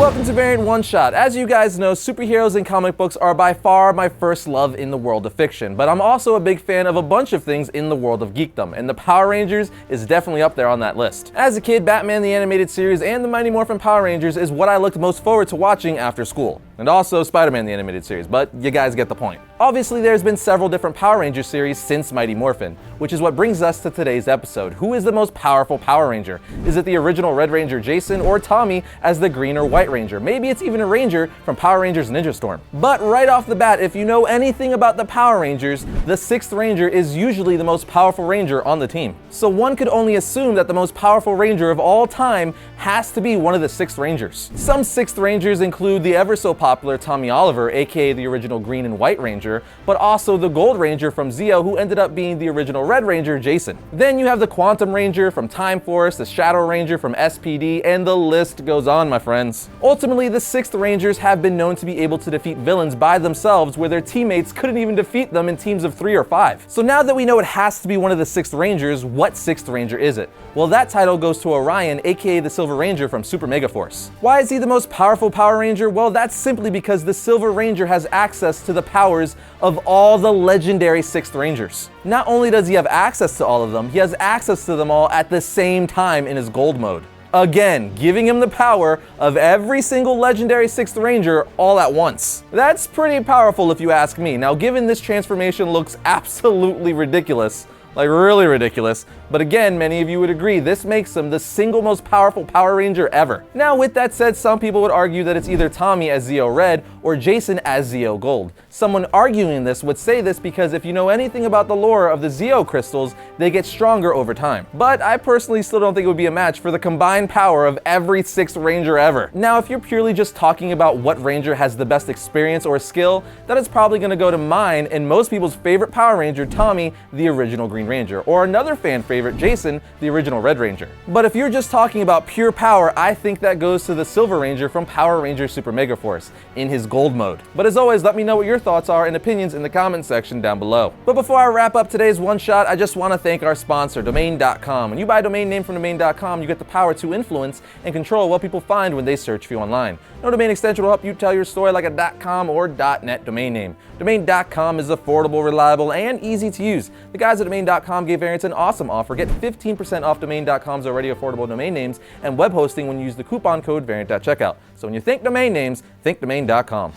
Welcome to Variant One Shot. As you guys know, superheroes and comic books are by far my first love in the world of fiction, but I'm also a big fan of a bunch of things in the world of geekdom, and the Power Rangers is definitely up there on that list. As a kid, Batman the Animated Series and the Mighty Morphin Power Rangers is what I looked most forward to watching after school. And also Spider-Man the Animated Series, but you guys get the point. Obviously, there's been several different Power Ranger series since Mighty Morphin, which is what brings us to today's episode. Who is the most powerful Power Ranger? Is it the original Red Ranger Jason or Tommy as the Green or White Ranger? Maybe it's even a Ranger from Power Rangers Ninja Storm. But right off the bat, if you know anything about the Power Rangers, the 6th Ranger is usually the most powerful Ranger on the team. So one could only assume that the most powerful Ranger of all time has to be one of the 6th Rangers. Some 6th Rangers include the ever so popular Tommy Oliver, aka the original Green and White Ranger, but also the Gold Ranger from Zeo, who ended up being the original Red Ranger, Jason. Then you have the Quantum Ranger from Time Force, the Shadow Ranger from SPD, and the list goes on, my friends. Ultimately, the 6th Rangers have been known to be able to defeat villains by themselves, where their teammates couldn't even defeat them in teams of 3 or 5. So now that we know it has to be one of the 6th Rangers, what 6th Ranger is it? Well, that title goes to Orion, aka the Silver Ranger from Super Mega Force. Why is he the most powerful Power Ranger? Well, that's simply because the Silver Ranger has access to the powers of all the legendary 6th Rangers. Not only does he have access to all of them, he has access to them all at the same time in his Gold mode. Again, giving him the power of every single legendary 6th Ranger all at once. That's pretty powerful if you ask me. Now, given this transformation looks absolutely ridiculous, like really ridiculous, but again, many of you would agree this makes him the single most powerful Power Ranger ever. Now, with that said, some people would argue that it's either Tommy as Zeo Red or Jason as Zeo Gold. Someone arguing this would say this because if you know anything about the lore of the Zeo crystals, they get stronger over time. But I personally still don't think it would be a match for the combined power of every 6th Ranger ever. Now, if you're purely just talking about what Ranger has the best experience or skill, that is probably going to go to mine and most people's favorite Power Ranger, Tommy, the original Green Ranger, or another fan favorite, Jason, the original Red Ranger. But if you're just talking about pure power, I think that goes to the Silver Ranger from Power Rangers Super Mega Force in his Gold mode. But as always, let me know what your thoughts are and opinions in the comment section down below. But before I wrap up today's one shot, I just want to thank our sponsor, Domain.com. When you buy a domain name from Domain.com, you get the power to influence and control what people find when they search for you online. No domain extension will help you tell your story like a .com or .net domain name. Domain.com is affordable, reliable, and easy to use. The guys at Domain.com gave Variants an awesome offer. Get 15% off Domain.com's already affordable domain names and web hosting when you use the coupon code Variant at checkout. So when you think domain names, think Domain.com.